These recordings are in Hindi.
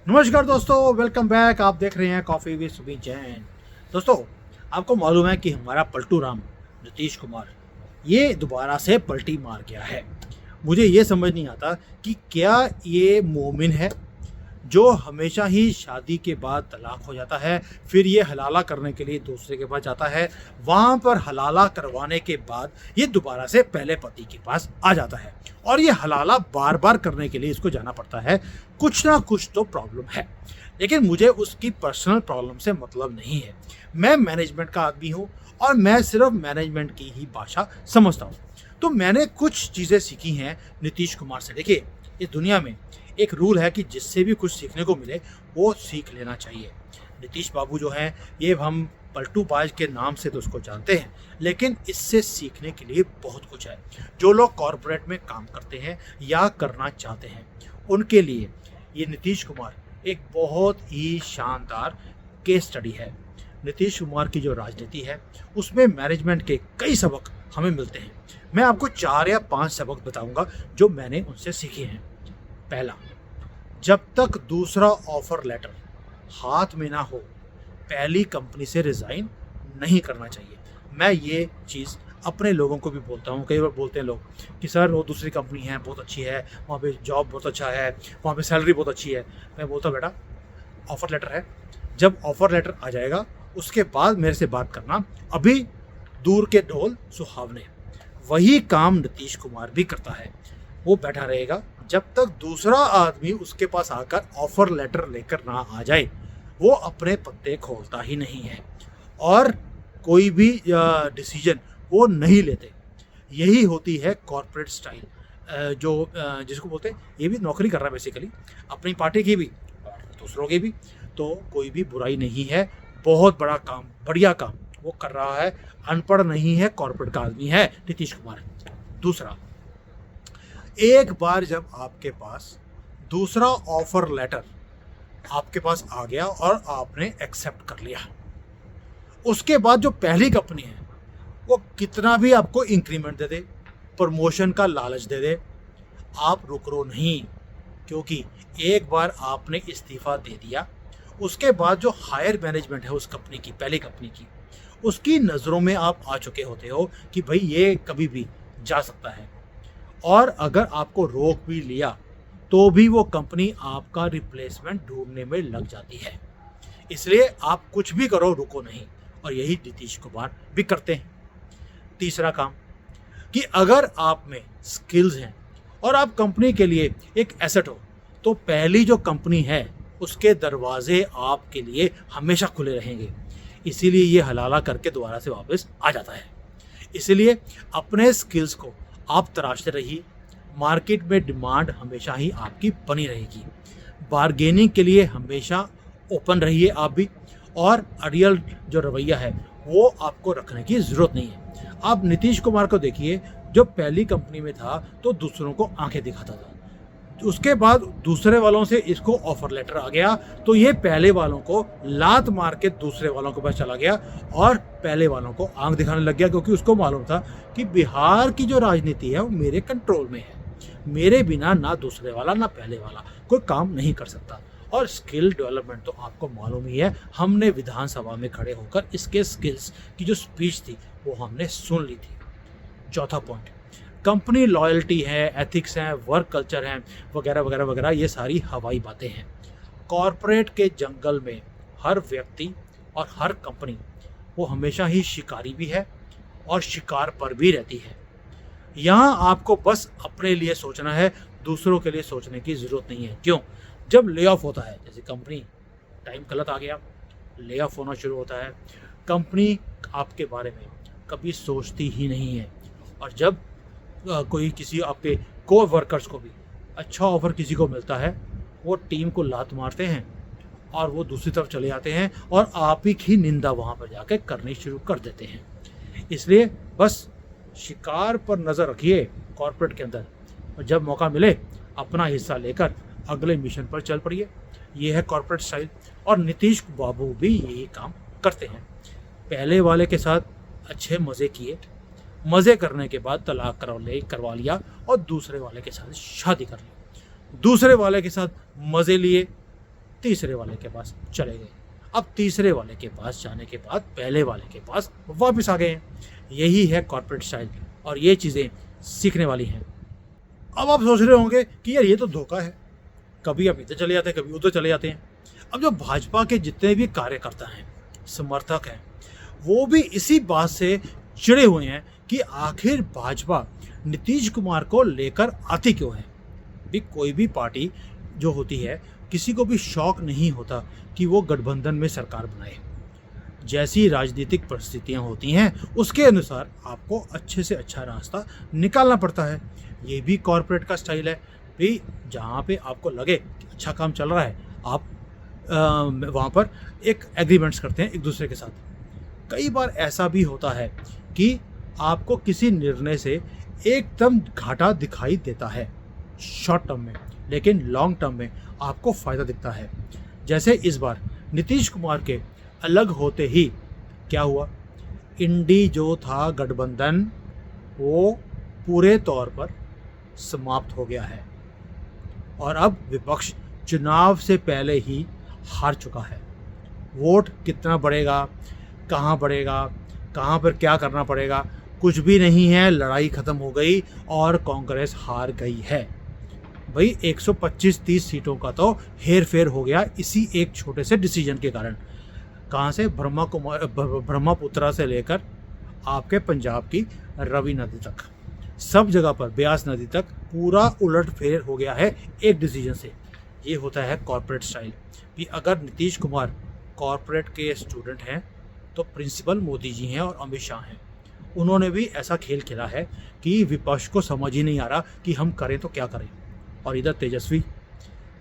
नमस्कार दोस्तों, वेलकम बैक। आप देख रहे हैं कॉफी विद सुबीन जैन। दोस्तों, आपको मालूम है कि हमारा पलटू राम नीतीश कुमार ये दोबारा से पलटी मार गया है। मुझे ये समझ नहीं आता कि क्या ये मोमिन है जो हमेशा ही शादी के बाद तलाक हो जाता है, फिर ये हलाला करने के लिए दूसरे के पास जाता है, वहाँ पर हलाला करवाने के बाद ये दोबारा से पहले पति के पास आ जाता है और ये हलाला बार बार करने के लिए इसको जाना पड़ता है। कुछ ना कुछ तो प्रॉब्लम है, लेकिन मुझे उसकी पर्सनल प्रॉब्लम से मतलब नहीं है। मैं मैनेजमेंट का आदमी हूँ और मैं सिर्फ मैनेजमेंट की ही भाषा समझता हूँ। तो मैंने कुछ चीज़ें सीखी हैं नीतीश कुमार से। देखिए, इस दुनिया में एक रूल है कि जिससे भी कुछ सीखने को मिले वो सीख लेना चाहिए। नीतीश बाबू जो हैं, ये हम पलटू बाज के नाम से तो उसको जानते हैं, लेकिन इससे सीखने के लिए बहुत कुछ है। जो लोग कॉरपोरेट में काम करते हैं या करना चाहते हैं, उनके लिए ये नीतीश कुमार एक बहुत ही शानदार केस स्टडी है। नीतीश कुमार की जो राजनीति है उसमें मैनेजमेंट के कई सबक हमें मिलते हैं। मैं आपको 4 या 5 सबक बताऊंगा जो मैंने उनसे सीखे हैं। पहला, जब तक दूसरा ऑफर लेटर हाथ में ना हो, पहली कंपनी से रिज़ाइन नहीं करना चाहिए। मैं ये चीज़ अपने लोगों को भी बोलता हूँ। कई बार बोलते हैं लोग कि सर वो दूसरी कंपनी है, बहुत अच्छी है, वहाँ पे जॉब बहुत अच्छा है, वहाँ पे सैलरी बहुत अच्छी है। मैं बोलता हूँ बेटा, ऑफ़र लेटर है, जब ऑफ़र लेटर आ जाएगा उसके बाद मेरे से बात करना। अभी दूर के ढोल सुहावने। वही काम नीतीश कुमार भी करता है। वो बैठा रहेगा जब तक दूसरा आदमी उसके पास आकर ऑफर लेटर लेकर ना आ जाए। वो अपने पत्ते खोलता ही नहीं है और कोई भी डिसीजन वो नहीं लेते। यही होती है कॉर्पोरेट स्टाइल, जिसको बोलते हैं। ये भी नौकरी कर रहा है बेसिकली, अपनी पार्टी की भी और दूसरों की भी। तो कोई भी बुराई नहीं है, बहुत बड़ा काम, बढ़िया काम वो कर रहा है। अनपढ़ नहीं है, कॉर्पोरेट का आदमी है नीतीश कुमार। दूसरा, एक बार जब आपके पास दूसरा ऑफर लेटर आपके पास आ गया और आपने एक्सेप्ट कर लिया, उसके बाद जो पहली कंपनी है वो कितना भी आपको इंक्रीमेंट दे दे, प्रमोशन का लालच दे दे, आप रुको नहीं। क्योंकि एक बार आपने इस्तीफा दे दिया, उसके बाद जो हायर मैनेजमेंट है उस कंपनी की, पहली कंपनी की, उसकी नज़रों में आप आ चुके होते हो कि भाई ये कभी भी जा सकता है। और अगर आपको रोक भी लिया तो भी वो कंपनी आपका रिप्लेसमेंट ढूंढने में लग जाती है। इसलिए आप कुछ भी करो, रुको नहीं। और यही नीतीश कुमार भी करते हैं। तीसरा काम, कि अगर आप में स्किल्स हैं और आप कंपनी के लिए एक एसेट हो, तो पहली जो कंपनी है उसके दरवाजे आपके लिए हमेशा खुले रहेंगे। इसीलिए ये हलाला करके दोबारा से वापस आ जाता है। इसलिए अपने स्किल्स को आप तराशते रहिए। मार्केट में डिमांड हमेशा ही आपकी बनी रहेगी। बारगेनिंग के लिए हमेशा ओपन रहिए आप भी। और रियल जो रवैया है वो आपको रखने की ज़रूरत नहीं है। आप नीतीश कुमार को देखिए, जो पहली कंपनी में था तो दूसरों को आंखें दिखाता था। उसके बाद दूसरे वालों से इसको ऑफर लेटर आ गया तो ये पहले वालों को लात मार के दूसरे वालों के पास चला गया और पहले वालों को आंख दिखाने लग गया। क्योंकि उसको मालूम था कि बिहार की जो राजनीति है वो मेरे कंट्रोल में है, मेरे बिना ना दूसरे वाला ना पहले वाला कोई काम नहीं कर सकता। और स्किल डेवलपमेंट तो आपको मालूम ही है, हमने विधानसभा में खड़े होकर इसके स्किल्स की जो स्पीच थी वो हमने सुन ली थी। चौथा पॉइंट, कंपनी लॉयल्टी है, एथिक्स हैं, वर्क कल्चर हैं, वगैरह वगैरह वगैरह, ये सारी हवाई बातें हैं। कॉरपोरेट के जंगल में हर व्यक्ति और हर कंपनी वो हमेशा ही शिकारी भी है और शिकार पर भी रहती है। यहाँ आपको बस अपने लिए सोचना है, दूसरों के लिए सोचने की ज़रूरत नहीं है। क्यों? जब ले ऑफ होता है, जैसे कंपनी टाइम गलत आ गया, ले ऑफ होना शुरू होता है, कंपनी आपके बारे में कभी सोचती ही नहीं है। और जब कोई किसी आपके को वर्कर्स को भी अच्छा ऑफर किसी को मिलता है, वो टीम को लात मारते हैं और वो दूसरी तरफ चले जाते हैं और आप ही की निंदा वहाँ पर जाकर करनी शुरू कर देते हैं। इसलिए बस शिकार पर नज़र रखिए कॉर्पोरेट के अंदर, और जब मौका मिले अपना हिस्सा लेकर अगले मिशन पर चल पड़िए। ये है कॉर्पोरेट स्टाइल। और नीतीश बाबू भी यही काम करते हैं। पहले वाले के साथ अच्छे मज़े किए, मज़े करने के बाद तलाक करवा लिया और दूसरे वाले के साथ शादी कर ली। दूसरे वाले के साथ मज़े लिए, तीसरे वाले के पास चले गए। अब तीसरे वाले के पास जाने के बाद पहले वाले के पास वापस आ गए हैं। यही है कॉर्पोरेट स्टाइल और ये चीज़ें सीखने वाली हैं। अब आप सोच रहे होंगे कि यार ये तो धोखा है, कभी आप इधर चले जाते हैं कभी उधर चले जाते हैं। अब जो भाजपा के जितने भी कार्यकर्ता हैं, समर्थक हैं, वो भी इसी बात से चिढ़े हुए हैं कि आखिर भाजपा नीतीश कुमार को लेकर आती क्यों है। भी कोई भी पार्टी जो होती है, किसी को भी शौक नहीं होता कि वो गठबंधन में सरकार बनाए। जैसी राजनीतिक परिस्थितियां होती हैं उसके अनुसार आपको अच्छे से अच्छा रास्ता निकालना पड़ता है। ये भी कॉर्पोरेट का स्टाइल है भी, जहाँ पे आपको लगे कि अच्छा काम चल रहा है आप वहाँ पर एक एग्रीमेंट्स करते हैं एक दूसरे के साथ। कई बार ऐसा भी होता है कि आपको किसी निर्णय से एकदम घाटा दिखाई देता है शॉर्ट टर्म में, लेकिन लॉन्ग टर्म में आपको फ़ायदा दिखता है। जैसे इस बार नीतीश कुमार के अलग होते ही क्या हुआ, इंडी जो था गठबंधन वो पूरे तौर पर समाप्त हो गया है और अब विपक्ष चुनाव से पहले ही हार चुका है। वोट कितना बढ़ेगा, कहाँ बढ़ेगा, कहाँ पर क्या करना पड़ेगा, कुछ भी नहीं है। लड़ाई ख़त्म हो गई और कांग्रेस हार गई है। भाई 125-30 सीटों का तो हेर फेर हो गया इसी एक छोटे से डिसीजन के कारण। कहाँ से, ब्रह्मपुत्रा से लेकर आपके पंजाब की रवि नदी तक, सब जगह पर ब्यास नदी तक पूरा उलट फेर हो गया है एक डिसीजन से। ये होता है कॉर्पोरेट स्टाइल कि अगर नीतीश कुमार कॉर्पोरेट के स्टूडेंट हैं तो प्रिंसिपल मोदी जी हैं और अमित शाह हैं। उन्होंने भी ऐसा खेल खेला है कि विपक्ष को समझ ही नहीं आ रहा कि हम करें तो क्या करें। और इधर तेजस्वी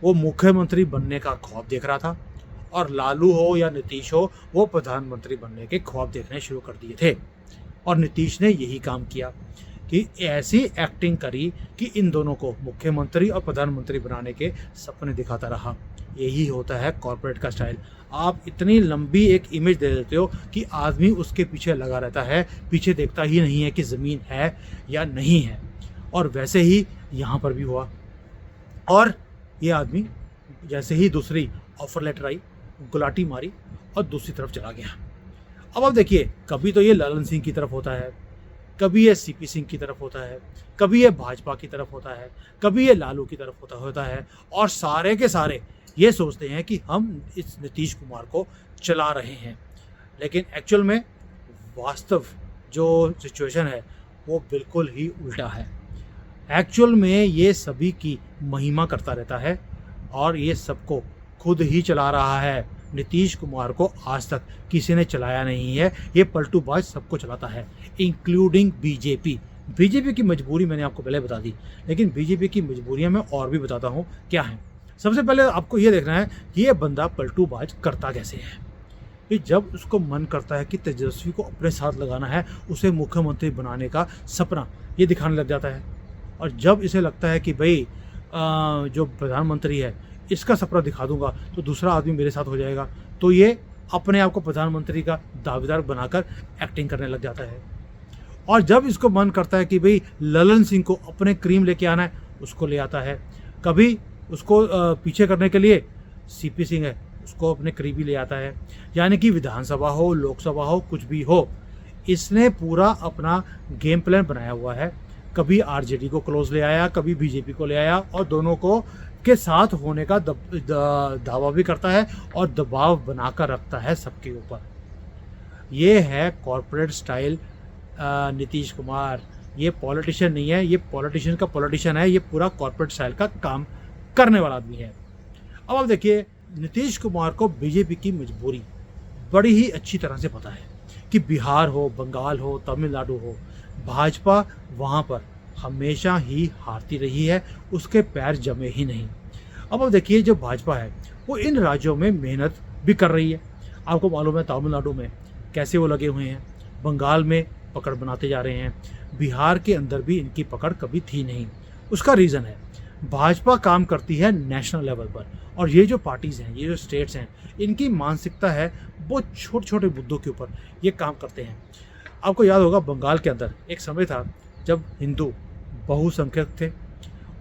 वो मुख्यमंत्री बनने का ख्वाब देख रहा था और लालू हो या नीतीश हो वो प्रधानमंत्री बनने के ख्वाब देखने शुरू कर दिए थे। और नीतीश ने यही काम किया कि ऐसी एक्टिंग करी कि इन दोनों को मुख्यमंत्री और प्रधानमंत्री बनाने के सपने दिखाता रहा। यही होता है कॉर्पोरेट का स्टाइल। आप इतनी लंबी एक इमेज दे देते हो कि आदमी उसके पीछे लगा रहता है, पीछे देखता ही नहीं है कि ज़मीन है या नहीं है। और वैसे ही यहाँ पर भी हुआ और ये आदमी जैसे ही दूसरी ऑफर लेटर आई गुलाटी मारी और दूसरी तरफ चला गया। अब आप देखिए, कभी तो ये ललन सिंह की तरफ होता है, कभी ये सीपी सिंह की तरफ होता है, कभी ये भाजपा की तरफ होता है, कभी ये लालू की तरफ होता है और सारे के सारे ये सोचते हैं कि हम इस नीतीश कुमार को चला रहे हैं। लेकिन एक्चुअल में वास्तव जो सिचुएशन है वो बिल्कुल ही उल्टा है। एक्चुअल में ये सभी की महिमा करता रहता है और ये सबको खुद ही चला रहा है। नीतीश कुमार को आज तक किसी ने चलाया नहीं है। ये पलटूबाज सबको चलाता है, इंक्लूडिंग बीजेपी। बीजेपी की मजबूरी मैंने आपको पहले बता दी, लेकिन बीजेपी की मजबूरियां मैं और भी बताता हूँ क्या है। सबसे पहले आपको ये देखना है कि ये बंदा पलटूबाज करता कैसे है। कि जब उसको मन करता है कि तेजस्वी को अपने साथ लगाना है, उसे मुख्यमंत्री बनाने का सपना ये दिखाने लग जाता है। और जब इसे लगता है कि भाई जो प्रधानमंत्री है इसका सपना दिखा दूंगा तो दूसरा आदमी मेरे साथ हो जाएगा, तो ये अपने आप को प्रधानमंत्री का दावेदार बनाकर एक्टिंग करने लग जाता है। और जब इसको मन करता है कि भाई ललन सिंह को अपने क्रीम लेके आना है, उसको ले आता है। कभी उसको पीछे करने के लिए सीपी सिंह है, उसको अपने करीबी ले आता है। यानी कि विधानसभा हो, लोकसभा हो, कुछ भी हो, इसने पूरा अपना गेम प्लान बनाया हुआ है। कभी आरजेडी को क्लोज ले आया, कभी बीजेपी को ले आया और दोनों को के साथ होने का दावा भी करता है और दबाव बनाकर रखता है सबके ऊपर। ये है कॉर्पोरेट स्टाइल नीतीश कुमार। ये पॉलिटिशियन नहीं है, ये पॉलिटिशियन का पॉलिटिशियन है। ये पूरा कॉर्पोरेट स्टाइल का काम करने वाला आदमी है। अब आप देखिए, नीतीश कुमार को बीजेपी की मजबूरी बड़ी ही अच्छी तरह से पता है कि बिहार हो, बंगाल हो, तमिलनाडु हो, भाजपा वहाँ पर हमेशा ही हारती रही है, उसके पैर जमे ही नहीं। अब आप देखिए, जो भाजपा है वो इन राज्यों में मेहनत भी कर रही है। आपको मालूम है तमिलनाडु में कैसे वो लगे हुए हैं, बंगाल में पकड़ बनाते जा रहे हैं, बिहार के अंदर भी इनकी पकड़ कभी थी नहीं। उसका रीज़न है भाजपा काम करती है नेशनल लेवल पर, और ये जो पार्टीज़ हैं, ये जो स्टेट्स हैं, इनकी मानसिकता है वो छोटे छोटे मुद्दों के ऊपर ये काम करते हैं। आपको याद होगा बंगाल के अंदर एक समय था जब हिंदू बहुसंख्यक थे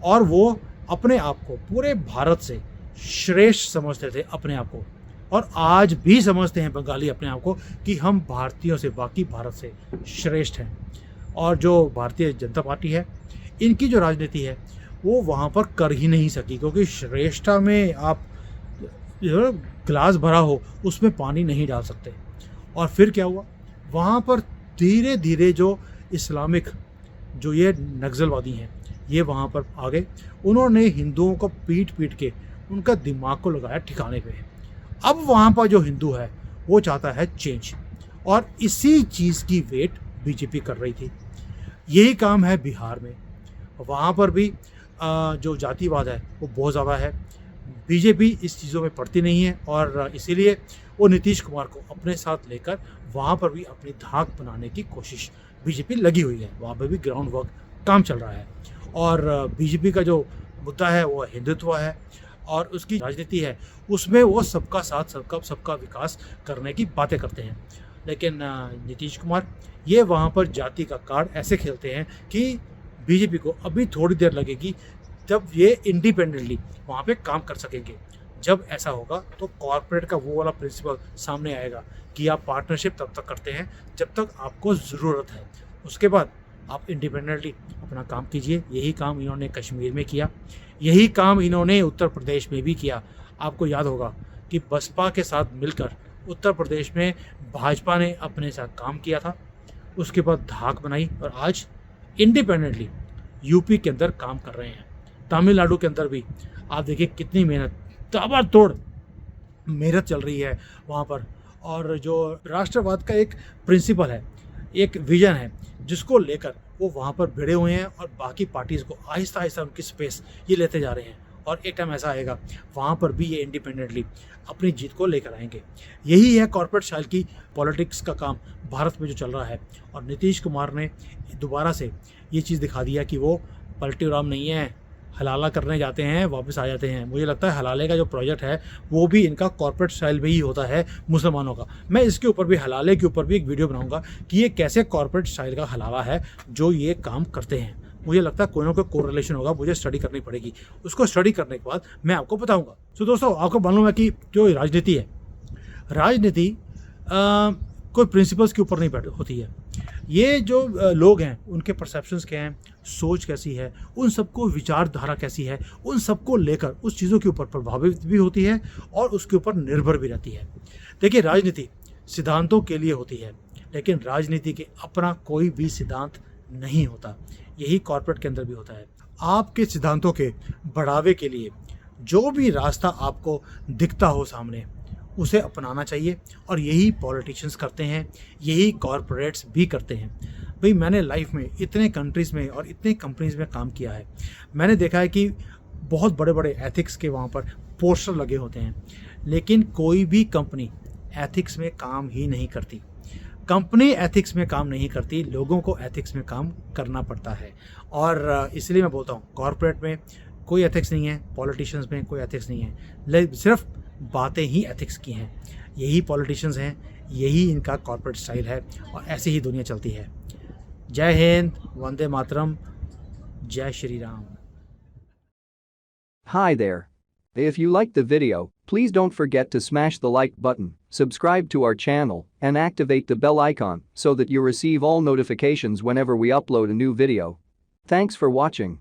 और वो अपने आप को पूरे भारत से श्रेष्ठ समझते थे अपने आप को, और आज भी समझते हैं बंगाली अपने आप को कि हम भारतीयों से, बाकी भारत से श्रेष्ठ हैं। और जो भारतीय जनता पार्टी है, इनकी जो राजनीति है वो वहाँ पर कर ही नहीं सकी, क्योंकि श्रेष्ठता में आप जो गिलास भरा हो उसमें पानी नहीं डाल सकते। और फिर क्या हुआ, वहाँ पर धीरे धीरे जो इस्लामिक जो ये नक्सलवादी हैं ये वहाँ पर आ गए। उन्होंने हिंदुओं को पीट पीट के उनका दिमाग को लगाया ठिकाने पे। अब वहाँ पर जो हिंदू है वो चाहता है चेंज, और इसी चीज़ की वेट बीजेपी कर रही थी। यही काम है बिहार में, वहाँ पर भी जो जातिवाद है वो बहुत ज़्यादा है। बीजेपी इस चीज़ों में पड़ती नहीं है, और इसीलिए वो नीतीश कुमार को अपने साथ लेकर वहाँ पर भी अपनी धाक बनाने की कोशिश बीजेपी लगी हुई है। वहाँ पर भी ग्राउंड वर्क काम चल रहा है, और बीजेपी का जो मुद्दा है वो हिंदुत्व है, और उसकी राजनीति है उसमें वो सबका साथ, सबका विकास करने की बातें करते हैं। लेकिन नीतीश कुमार ये वहाँ पर जाति का कार्ड ऐसे खेलते हैं कि बीजेपी को अभी थोड़ी देर लगेगी जब ये इंडिपेंडेंटली वहाँ पे काम कर सकेंगे। जब ऐसा होगा तो कॉर्पोरेट का वो वाला प्रिंसिपल सामने आएगा कि आप पार्टनरशिप तब तक करते हैं जब तक आपको ज़रूरत है, उसके बाद आप इंडिपेंडेंटली अपना काम कीजिए। यही काम इन्होंने कश्मीर में किया, यही काम इन्होंने उत्तर प्रदेश में भी किया। आपको याद होगा कि बसपा के साथ मिलकर उत्तर प्रदेश में भाजपा ने अपने साथ काम किया था, उसके बाद धाक बनाई, और आज इंडिपेंडेंटली यूपी के अंदर काम कर रहे हैं। तमिलनाडु के अंदर भी आप देखिए कितनी मेहनत, ताबड़तोड़ मेहनत चल रही है वहाँ पर। और जो राष्ट्रवाद का एक प्रिंसिपल है, एक विजन है, जिसको लेकर वो वहाँ पर भिड़े हुए हैं, और बाकी पार्टीज़ को आहिस्ता आहिस्ता उनकी स्पेस ये लेते जा रहे हैं। और एक टाइम ऐसा आएगा वहाँ पर भी ये इंडिपेंडेंटली अपनी जीत को लेकर आएंगे। यही है कॉर्पोरेट स्टाइल की पॉलिटिक्स का काम भारत में जो चल रहा है। और नीतीश कुमार ने दोबारा से ये चीज़ दिखा दिया कि वो पलटी राम नहीं है, हलाला करने जाते हैं वापस आ जाते हैं। मुझे लगता है हलाले का जो प्रोजेक्ट है वो भी इनका कॉर्पोरेट स्टाइल में ही होता है मुसलमानों का। मैं इसके ऊपर भी, हलाले के ऊपर भी एक वीडियो बनाऊंगा कि ये कैसे कॉर्पोरेट स्टाइल का हलाला है जो ये काम करते हैं। मुझे लगता है कोई ना कोई कोरिलेशन होगा, मुझे स्टडी करनी पड़ेगी। उसको स्टडी करने के बाद मैं आपको बताऊँगा। तो दोस्तों, आपको मालूम है कि जो राजनीति है, राजनीति कोई प्रिंसिपल्स के ऊपर नहीं होती है। ये जो लोग हैं उनके परसेप्शंस क्या हैं, सोच कैसी है, उन सबको विचारधारा कैसी है, उन सबको लेकर उस चीज़ों के ऊपर प्रभावित भी होती है और उसके ऊपर निर्भर भी रहती है। देखिए, राजनीति सिद्धांतों के लिए होती है, लेकिन राजनीति के अपना कोई भी सिद्धांत नहीं होता। यही कॉर्पोरेट के अंदर भी होता है। आपके सिद्धांतों के बढ़ावे के लिए जो भी रास्ता आपको दिखता हो सामने, उसे अपनाना चाहिए, और यही पॉलिटिशियंस करते हैं, यही कॉर्पोरेट्स भी करते हैं। भाई, मैंने लाइफ में इतने कंट्रीज़ में और इतने कंपनीज़ में काम किया है। मैंने देखा है कि बहुत बड़े बड़े एथिक्स के वहाँ पर पोस्टर लगे होते हैं, लेकिन कोई भी कंपनी एथिक्स में काम ही नहीं करती। कंपनी एथिक्स में काम नहीं करती, लोगों को एथिक्स में काम करना पड़ता है। और इसलिए मैं बोलता हूँ, कॉर्पोरेट में कोई एथिक्स नहीं है, पॉलिटिशियंस में कोई एथिक्स नहीं है, सिर्फ बातें ही एथिक्स की हैं। यही पॉलिटिशियंस हैं, यही इनका कॉर्पोरेट स्टाइल है, और ऐसे ही दुनिया चलती है। जय हिंद, वंदे मातरम, जय Shri Ram. Hi there. If you liked the video, please don't forget to smash the like button, subscribe to our channel, and activate the bell icon so that you receive all notifications whenever we upload a new video. Thanks for watching.